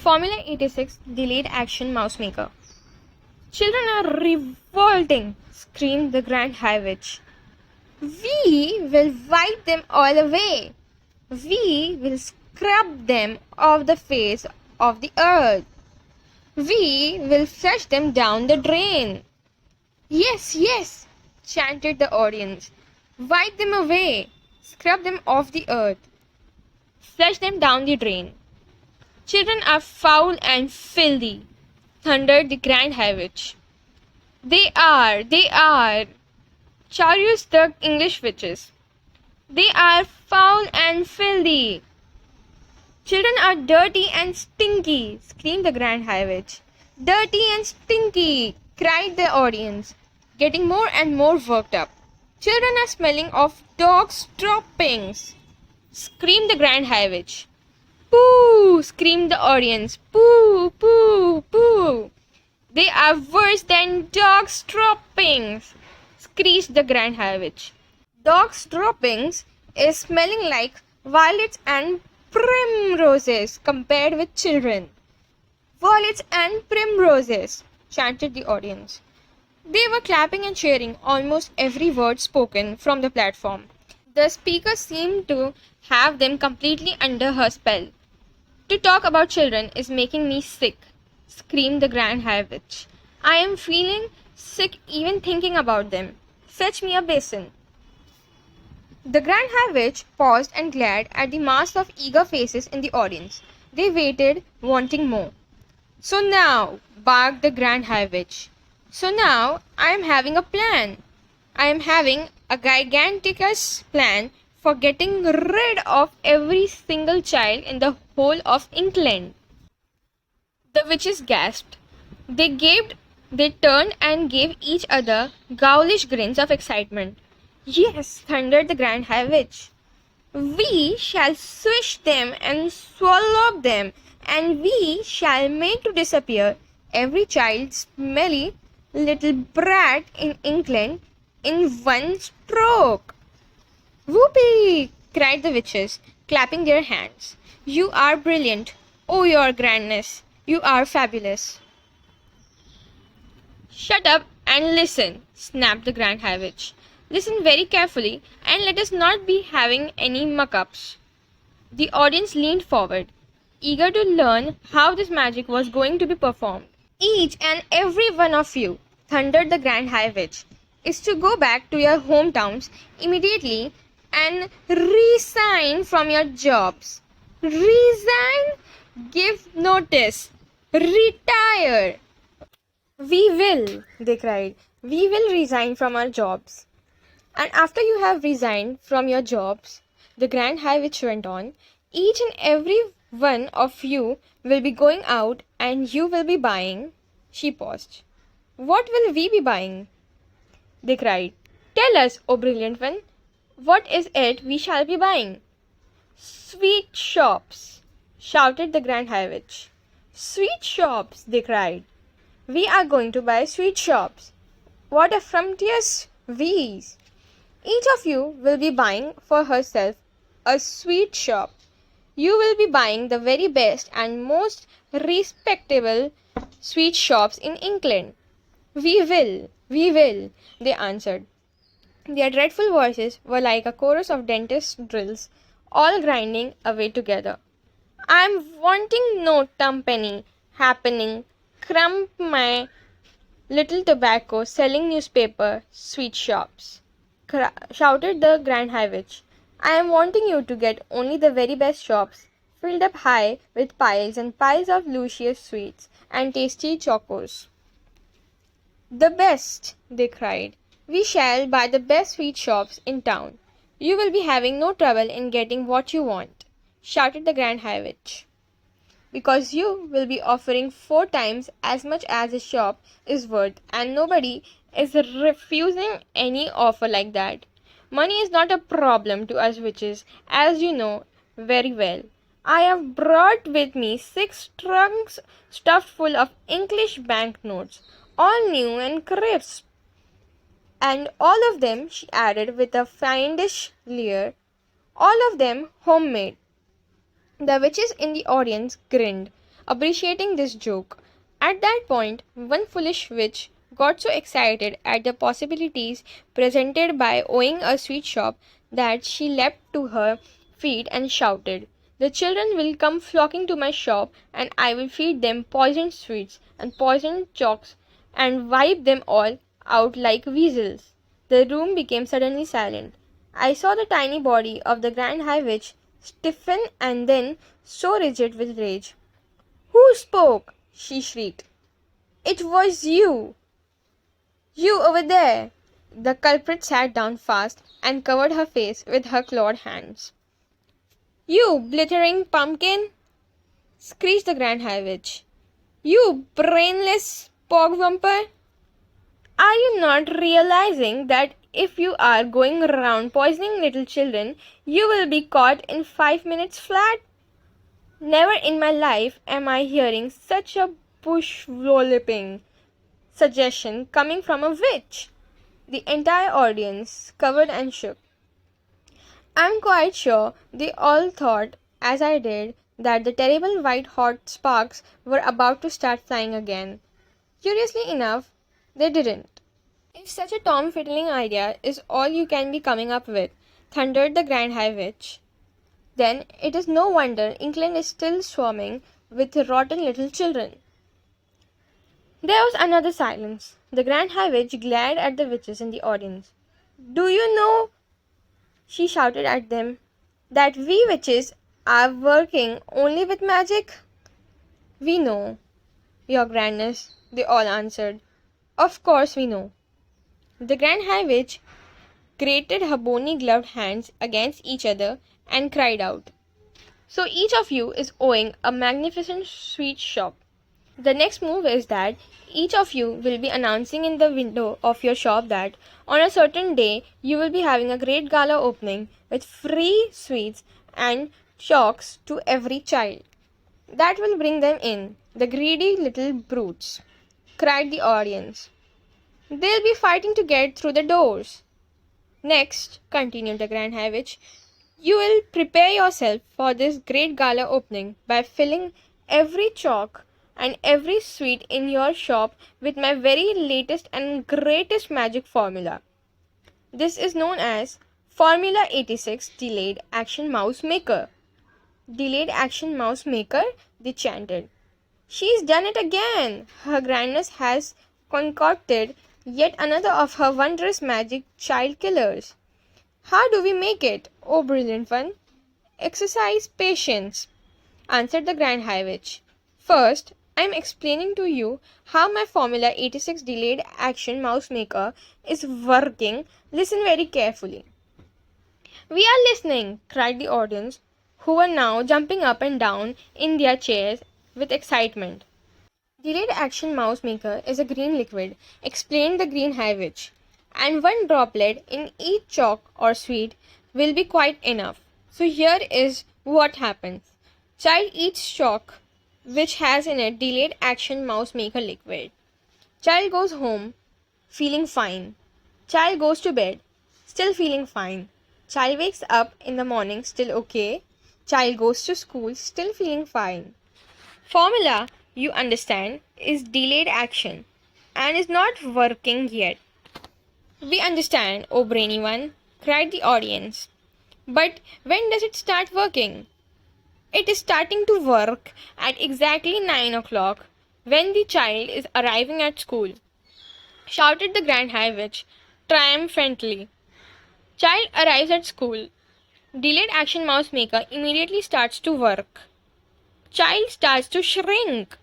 Formula 86 Delayed Action Mouse Maker. Children are revolting, screamed the Grand High Witch. We will wipe them all away. We will scrub them off the face of the earth. We will flush them down the drain. Yes, yes, chanted the audience. Wipe them away. Scrub them off the earth. Flush them down the drain. Children are foul and filthy, thundered the Grand High Witch. They are, chorused the English witches. They are foul and filthy. Children are dirty and stinky, screamed the Grand High Witch. Dirty and stinky, cried the audience, getting more and more worked up. Children are smelling of dogs' droppings, screamed the Grand High Witch. Pooh, screamed the audience. Pooh, pooh, pooh. They are worse than dogs' droppings, screeched the Grand High Witch. Dogs' droppings is smelling like violets and primroses compared with children. Violets and primroses, chanted the audience. They were clapping and cheering almost every word spoken from the platform. The speaker seemed to have them completely under her spell. To talk about children is making me sick, screamed the Grand High Witch. I am feeling sick even thinking about them. Fetch me a basin. The Grand High Witch paused and glared at the mass of eager faces in the audience. They waited, wanting more. So now, barked the Grand High Witch. So now, I am having a plan. I am having a giganticus plan for getting rid of every single child in the whole of England. The witches gasped. They gaped, they turned and gave each other ghoulish grins of excitement. Yes, thundered the Grand High Witch. We shall swish them and swallow them, and we shall make to disappear every child smelly little brat in England in one stroke. Whoopee! Cried the witches, clapping their hands. You are brilliant. Oh, your grandness. You are fabulous. Shut up and listen, snapped the Grand High Witch. Listen very carefully and let us not be having any muck-ups. The audience leaned forward, eager to learn how this magic was going to be performed. Each and every one of you, thundered the Grand High Witch, is to go back to your hometowns immediately and resign from your jobs. Resign? Give notice. Retire. We will, they cried. We will resign from our jobs. And after you have resigned from your jobs, the Grand High Witch went on, each and every one of you will be going out and you will be buying. She paused. What will we be buying? They cried. Tell us, O brilliant one, what is it we shall be buying? Sweet shops, shouted the Grand High Witch. Sweet shops, they cried. We are going to buy sweet shops. What a frumptuous wheeze! Each of you will be buying for herself a sweet shop. You will be buying the very best and most respectable sweet shops in England. We will, they answered. Their dreadful voices were like a chorus of dentist drills, all grinding away together. I'm wanting no tumpany happening, crump my little tobacco selling newspaper sweet shops, shouted the Grand High Witch. I am wanting you to get only the very best shops, filled up high with piles and piles of luscious sweets and tasty chocos. The best, they cried. We shall buy the best sweet shops in town. You will be having no trouble in getting what you want, shouted the Grand High Witch. Because you will be offering 4 times as much as a shop is worth, and nobody is refusing any offer like that. Money is not a problem to us witches, as you know very well. I have brought with me 6 trunks stuffed full of English banknotes, all new and crisp. And all of them, she added with a fiendish leer, all of them homemade. The witches in the audience grinned appreciating this joke. At that point, one foolish witch got so excited at the possibilities presented by owning a sweet shop that she leapt to her feet and shouted, "The children will come flocking to my shop, and I will feed them poisoned sweets and poisoned chalks and wipe them all out like weasels." The room became suddenly silent. I saw the tiny body of the Grand High Witch stiffen and then so rigid with rage. "Who spoke?" she shrieked. "It was you! You over there!" The culprit sat down fast and covered her face with her clawed hands. "You blithering pumpkin!" screeched the Grand High Witch. "You brainless pogwumper! Are you not realizing that if you are going around poisoning little children, you will be caught in 5 minutes flat? Never in my life am I hearing such a bush-walloping suggestion coming from a witch." The entire audience covered and shook. I'm quite sure they all thought, as I did, that the terrible white hot sparks were about to start flying again. Curiously enough, they didn't. "If such a tom-fiddling idea is all you can be coming up with," thundered the Grand High Witch, "then it is no wonder England is still swarming with rotten little children." There was another silence. The Grand High Witch glared at the witches in the audience. "Do you know," she shouted at them, "that we witches are working only with magic?" "We know, Your Grandness," they all answered. "Of course we know." The Grand High Witch grated her bony gloved hands against each other and cried out, "So each of you is owning a magnificent sweet shop. The next move is that each of you will be announcing in the window of your shop that on a certain day you will be having a great gala opening with free sweets and chalks to every child. That will bring them in, the greedy little brutes," cried the audience. "They'll be fighting to get through the doors. Next," continued the Grand High Witch, "you will prepare yourself for this great gala opening by filling every chalk and every sweet in your shop with my very latest and greatest magic formula. This is known as Formula 86 Delayed Action Mouse Maker." "Delayed Action Mouse Maker," they chanted. "She's done it again! Her Grandness has concocted yet another of her wondrous magic child killers. How do we make it? Oh, brilliant one!" "Exercise patience," answered the Grand High Witch. "First, I am explaining to you how my Formula 86 Delayed Action Mouse Maker is working. Listen very carefully." "We are listening," cried the audience, who were now jumping up and down in their chairs with excitement. "Delayed Action Mouse Maker is a green liquid," explained the Green High Witch, "and one droplet in each chalk or sweet will be quite enough. So here is what happens. Child eats chalk which has in it Delayed Action Mouse Maker liquid. Child goes home feeling fine. Child goes to bed still feeling fine. Child wakes up in the morning still okay. Child goes to school still feeling fine. Formula, you understand, is delayed action and is not working yet." "We understand, oh brainy one," cried the audience. "But when does it start working?" "It is starting to work at exactly 9 o'clock, when the child is arriving at school," shouted the Grand High Witch triumphantly. Child arrives at school. Delayed Action Mouse Maker immediately starts to work. Child starts to shrink.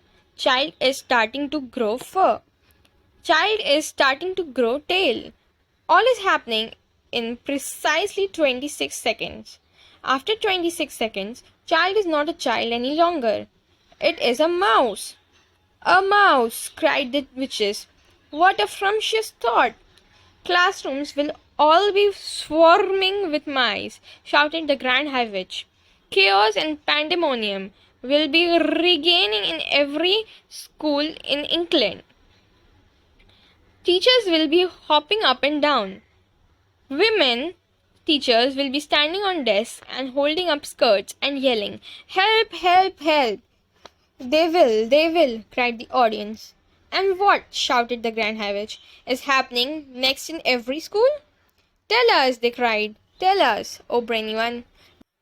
Child is starting to grow fur. Child is starting to grow tail. All is happening in precisely 26 seconds. After 26 seconds, child is not a child any longer. It is a mouse. "A mouse!" cried the witches. "What a frumptuous thought! Classrooms will all be swarming with mice," shouted the Grand High Witch. "Chaos and pandemonium will be regaining in every school in England. Teachers will be hopping up and down. Women teachers will be standing on desks and holding up skirts and yelling, 'Help, help, help!' They will, cried the audience. And what, shouted the Grand High Witch, is happening next in every school? Tell us, they cried. Tell us, O brainy one.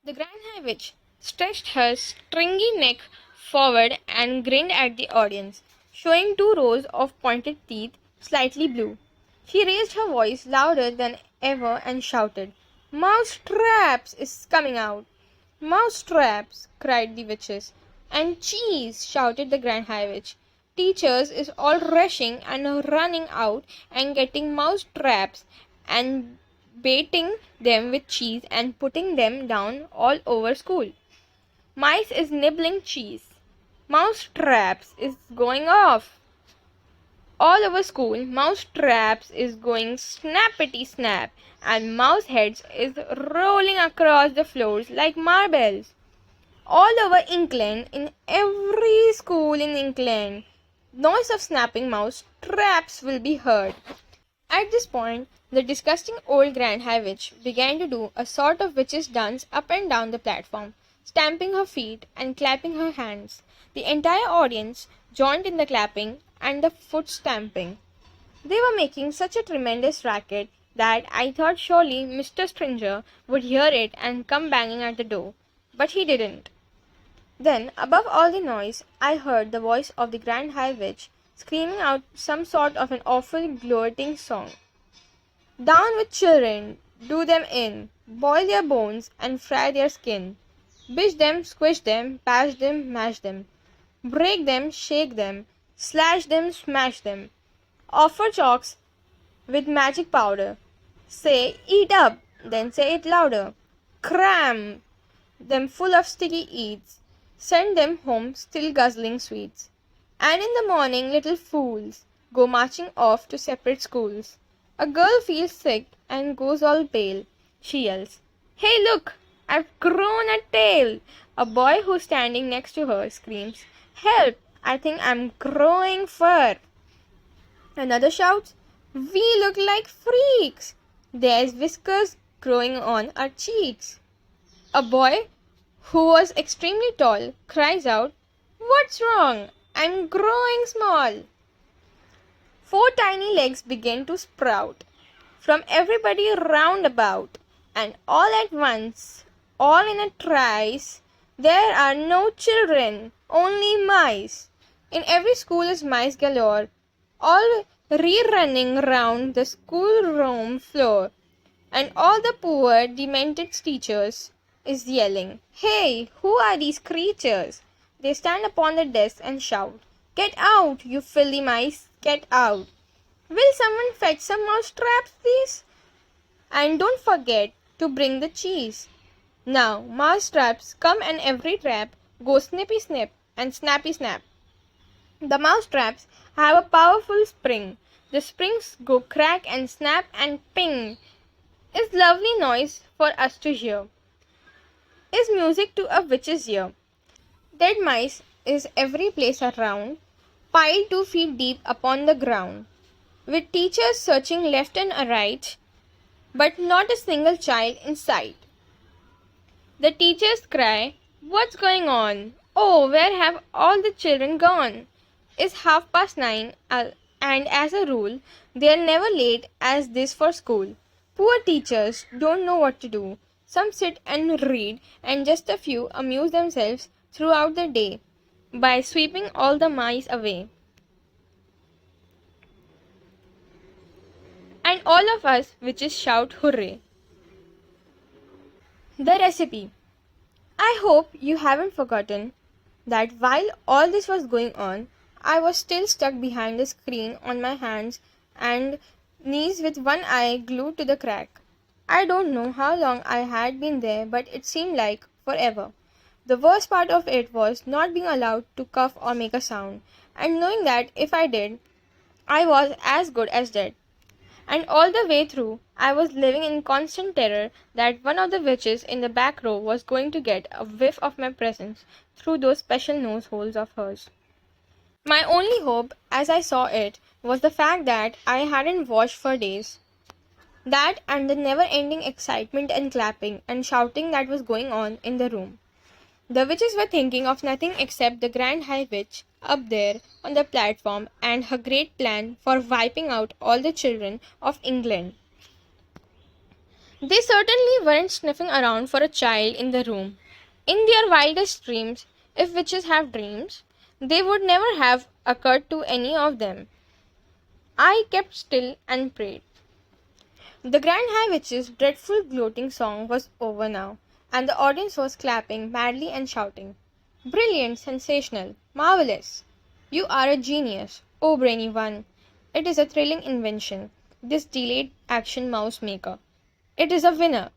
The Grand High Witch stretched her stringy neck forward and grinned at the audience, showing two rows of pointed teeth, slightly blue. She raised her voice louder than ever and shouted, "Mouse traps is coming out!" "Mouse traps!" cried the witches. "And cheese!" shouted the Grand High Witch. "Teachers is all rushing and running out and getting mouse traps and baiting them with cheese and putting them down all over school. Mice is nibbling cheese. Mouse traps is going off. All over school, mouse traps is going snappity snap, and mouse heads is rolling across the floors like marbles. All over England, in every school in England, noise of snapping mouse traps will be heard." At this point, the disgusting old Grand High Witch began to do a sort of witch's dance up and down the platform, stamping her feet and clapping her hands. The entire audience joined in the clapping and the foot stamping. They were making such a tremendous racket that I thought surely Mr. Stringer would hear it and come banging at the door, but he didn't. Then, above all the noise, I heard the voice of the Grand High Witch screaming out some sort of an awful gloating song. "Down with children, do them in, boil their bones and fry their skin, bish them, squish them, bash them, mash them, break them, shake them, slash them, smash them, offer chalks with magic powder, say eat up, then say it louder, cram them full of sticky eats, send them home still guzzling sweets. And in the morning, little fools go marching off to separate schools. A girl feels sick and goes all pale. She yells, 'Hey, look! I've grown a tail!' A boy who's standing next to her screams, 'Help! I think I'm growing fur!' Another shouts, 'We look like freaks! There's whiskers growing on our cheeks!' A boy who was extremely tall cries out, 'What's wrong? I'm growing small!' Four tiny legs begin to sprout from everybody round about, and all at once, all in a trice, there are no children, only mice. In every school is mice galore, all re-running round the schoolroom floor, and all the poor demented teachers is yelling, 'Hey, who are these creatures?' They stand upon the desk and shout, 'Get out, you filthy mice, get out! Will someone fetch some mouse traps, please? And don't forget to bring the cheese.' Now mouse traps come and every trap goes snippy snip and snappy snap. The mouse traps have a powerful spring. The springs go crack and snap and ping. Is lovely noise for us to hear. Is music to a witch's ear. Dead mice is every place around, piled 2 feet deep upon the ground, with teachers searching left and right, but not a single child in sight. The teachers cry, 'What's going on? Oh, where have all the children gone?' It's 9:30, and as a rule, they're never late as this for school. Poor teachers don't know what to do. Some sit and read, and just a few amuse themselves throughout the day by sweeping all the mice away. And all of us witches shout hooray. The recipe. I hope you haven't forgotten that while all this was going on, I was still stuck behind the screen on my hands and knees with one eye glued to the crack. I don't know how long I had been there, but it seemed like forever. The worst part of it was not being allowed to cough or make a sound, and knowing that if I did, I was as good as dead. And all the way through, I was living in constant terror that one of the witches in the back row was going to get a whiff of my presence through those special nose holes of hers. My only hope, as I saw it, was the fact that I hadn't washed for days. That and the never-ending excitement and clapping and shouting that was going on in the room. The witches were thinking of nothing except the Grand High Witch up there on the platform and her great plan for wiping out all the children of England. They certainly weren't sniffing around for a child in the room. In their wildest dreams, if witches have dreams, they would never have occurred to any of them. I kept still and prayed. The Grand High Witch's dreadful gloating song was over now, and the audience was clapping madly and shouting, "Brilliant, sensational, marvelous! You are a genius, oh brainy one! It is a thrilling invention, this delayed action mouse maker. It is a winner,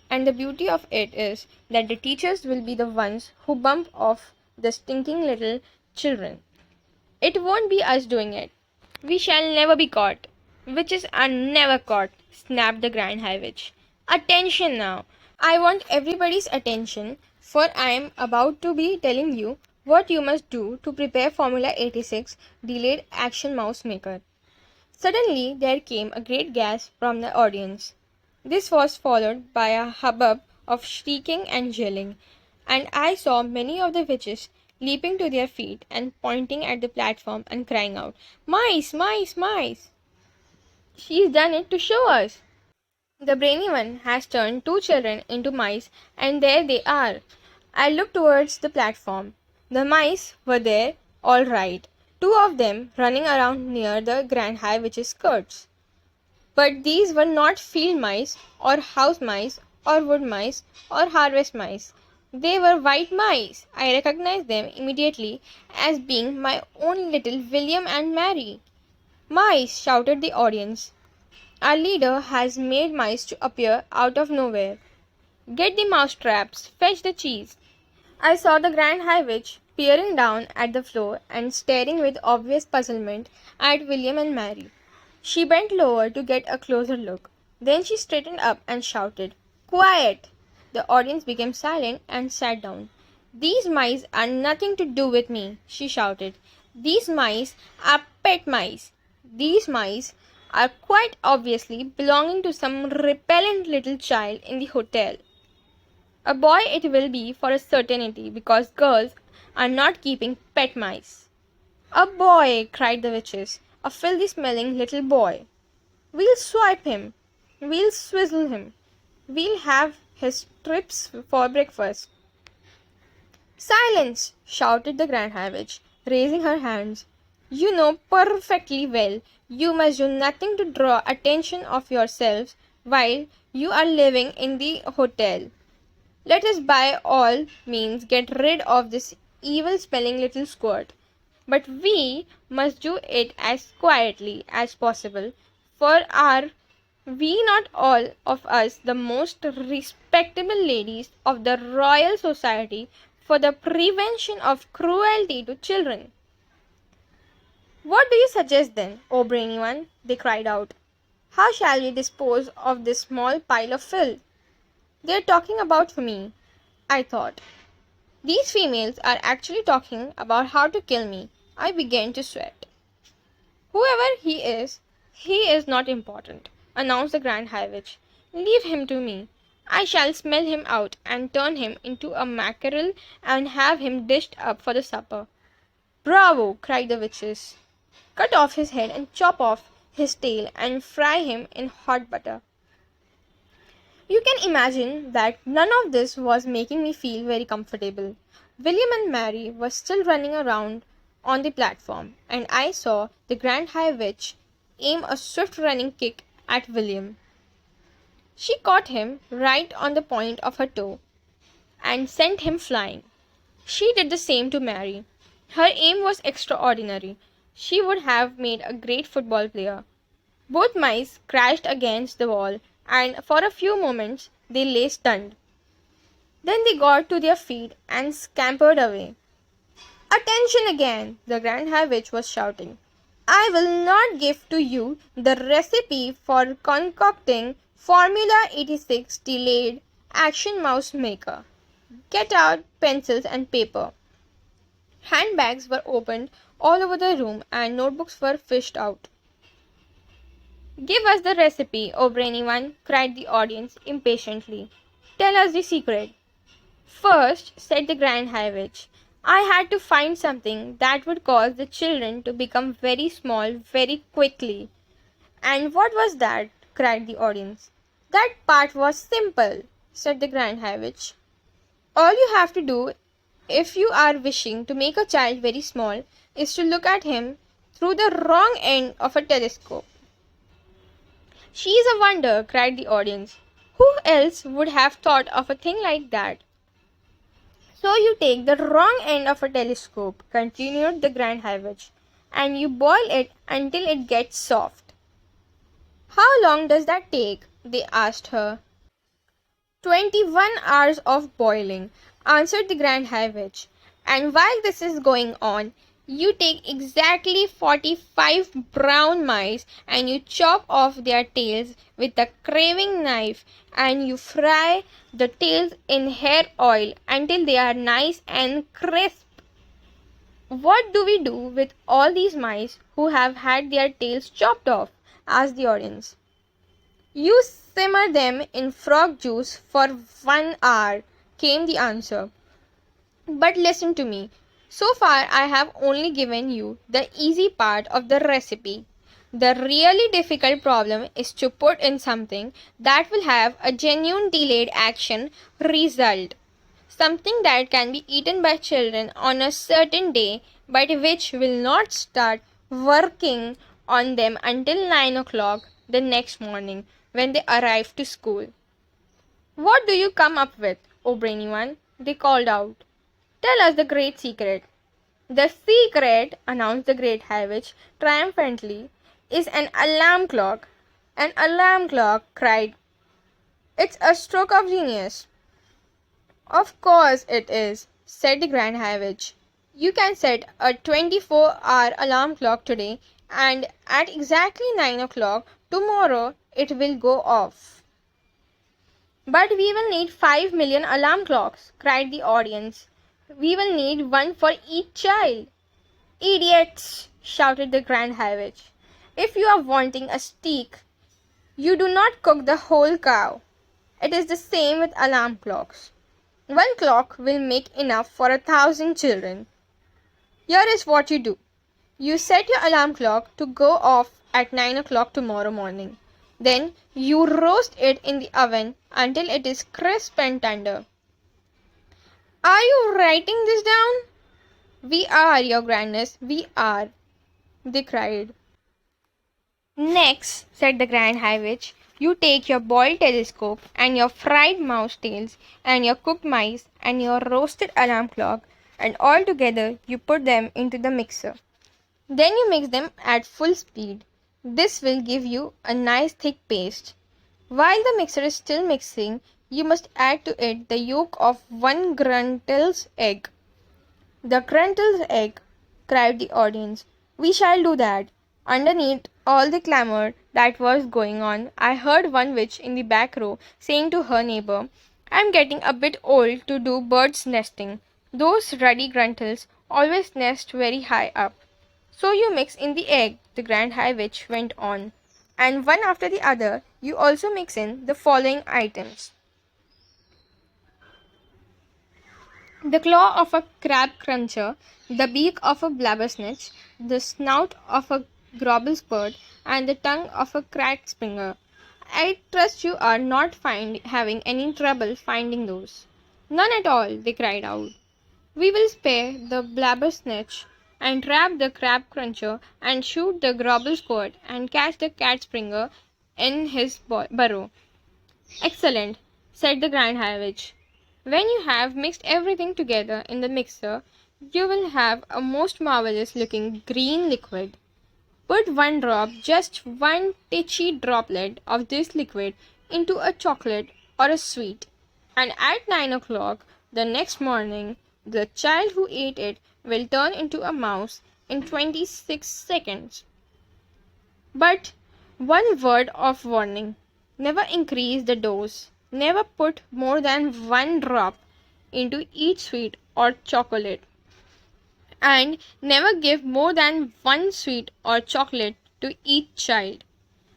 and the beauty of it is that the teachers will be the ones who bump off the stinking little children. It won't be us doing it. We shall never be caught. Witches are never caught," snapped the Grand High Witch. "Attention now! I want everybody's attention, for I am about to be telling you what you must do to prepare Formula 86 Delayed Action Mouse Maker." Suddenly there came a great gasp from the audience. This was followed by a hubbub of shrieking and yelling, and I saw many of the witches leaping to their feet and pointing at the platform and crying out, "Mice, mice, mice! She's done it to show us! The brainy one has turned two children into mice, and there they are." I looked towards the platform. The mice were there, all right, two of them running around near the Grand High Witch's skirts. But these were not field mice, or house mice, or wood mice, or harvest mice. They were white mice. I recognized them immediately as being my own little William and Mary. "Mice!" shouted the audience. "Our leader has made mice to appear out of nowhere. Get the mouse traps, fetch the cheese." I saw the Grand High Witch peering down at the floor and staring with obvious puzzlement at William and Mary. She bent lower to get a closer look. Then she straightened up and shouted, "Quiet!" The audience became silent and sat down. "These mice are nothing to do with me," she shouted. "These mice are pet mice. These mice are quite obviously belonging to some repellent little child in the hotel. A boy it will be for a certainty, because girls are not keeping pet mice." "A boy!" cried the witches. "A filthy smelling little boy. We'll swipe him. We'll swizzle him. We'll have his strips for breakfast." "Silence!" shouted the Grand High Witch, raising her hands. "You know perfectly well you must do nothing to draw attention of yourselves while you are living in the hotel. Let us by all means get rid of this evil-smelling little squirt. But we must do it as quietly as possible, for are we not all of us the most respectable ladies of the Royal Society for the Prevention of Cruelty to Children?" "What do you suggest then, O brainy one?" they cried out. "How shall we dispose of this small pile of filth?" "They're talking about me," I thought. "These females are actually talking about how to kill me." I began to sweat. "Whoever he is not important," announced the Grand High Witch. "Leave him to me. I shall smell him out and turn him into a mackerel and have him dished up for the supper." "Bravo!" cried the witches. "Cut off his head and chop off his tail and fry him in hot butter." You can imagine that none of this was making me feel very comfortable. William and Mary were still running around on the platform, and I saw the Grand High Witch aim a swift running kick at William. She caught him right on the point of her toe and sent him flying. She did the same to Mary. Her aim was extraordinary. She would have made a great football player. Both mice crashed against the wall, and for a few moments they lay stunned. Then they got to their feet and scampered away. "Attention again!" the Grand High Witch was shouting. "I will not give to you the recipe for concocting Formula 86 Delayed Action Mouse Maker. Get out pencils and paper." Handbags were opened all over the room and notebooks were fished out. "Give us the recipe, O brainy one," cried the audience impatiently. "Tell us the secret." First, said the Grand High Witch, I had to find something that would cause the children to become very small very quickly. And what was that? Cried the audience. That part was simple, said the Grand High Witch. All you have to do if you are wishing to make a child very small is to look at him through the wrong end of a telescope. She is a wonder, cried the audience. Who else would have thought of a thing like that? So you take the wrong end of a telescope, continued the Grand High Witch, and you boil it until it gets soft. How long does that take? They asked her. 21 hours of boiling, answered the Grand High Witch. And while this is going on, you take exactly 45 brown mice and you chop off their tails with a carving knife and you fry the tails in hair oil until they are nice and crisp. What do we do with all these mice who have had their tails chopped off? Asked the audience. You simmer them in frog juice for 1 hour, came the answer. But listen to me. So far, I have only given you the easy part of the recipe. The really difficult problem is to put in something that will have a genuine delayed action result. Something that can be eaten by children on a certain day, but which will not start working on them until 9 o'clock the next morning when they arrive to school. What do you come up with, O brainy one? They called out. Tell us the great secret. The secret, announced the Great High Witch triumphantly, is an alarm clock. An alarm clock, cried. It's a stroke of genius. Of course it is, said the Grand High Witch. You can set a 24-hour alarm clock today, and at exactly 9 o'clock tomorrow it will go off. But we will need 5 million alarm clocks, cried the audience. We will need one for each child. Idiots, shouted the Grand High Witch. If you are wanting a steak, you do not cook the whole cow. It is the same with alarm clocks. One clock will make enough for 1,000 children. Here is what you do. You set your alarm clock to go off at 9 o'clock tomorrow morning. Then you roast it in the oven until it is crisp and tender. Are you writing this down? We are, your grandness, we are, they cried. Next, said the Grand High Witch, you take your boiled telescope and your fried mouse tails and your cooked mice and your roasted alarm clock and all together you put them into the mixer. Then you mix them at full speed. This will give you a nice thick paste. While the mixer is still mixing, you must add to it the yolk of 1 Gruntel's egg. The Gruntel's egg, cried the audience. We shall do that. Underneath all the clamour that was going on, I heard one witch in the back row saying to her neighbour, I'm getting a bit old to do birds' nesting. Those ruddy gruntles always nest very high up. So you mix in the egg, the Grand High Witch went on, and one after the other you also mix in the following items. The claw of a crab cruncher, the beak of a blabbersnitch, the snout of a grobblesbird, and the tongue of a crackspringer. I trust you are not having any trouble finding those. None at all, they cried out. We will spare the blabbersnitch and trap the crab cruncher and shoot the grobblesbird and catch the catspringer in his burrow. Excellent, said the Grand High Witch. When you have mixed everything together in the mixer, you will have a most marvelous looking green liquid. Put 1 drop, just 1 titchy droplet of this liquid into a chocolate or a sweet, and at 9 o'clock the next morning, the child who ate it will turn into a mouse in 26 seconds. But one word of warning. Never increase the dose. Never put more than 1 drop into each sweet or chocolate. And never give more than 1 sweet or chocolate to each child.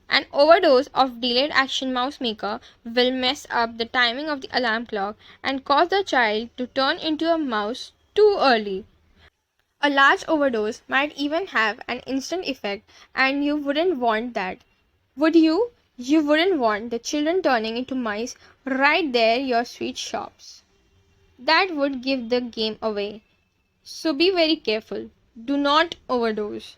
An overdose of delayed action mouse maker will mess up the timing of the alarm clock and cause the child to turn into a mouse too early. A large overdose might even have an instant effect, and you wouldn't want that. Would you? You wouldn't want the children turning into mice right there your sweet shops. That would give the game away. So be very careful. Do not overdose.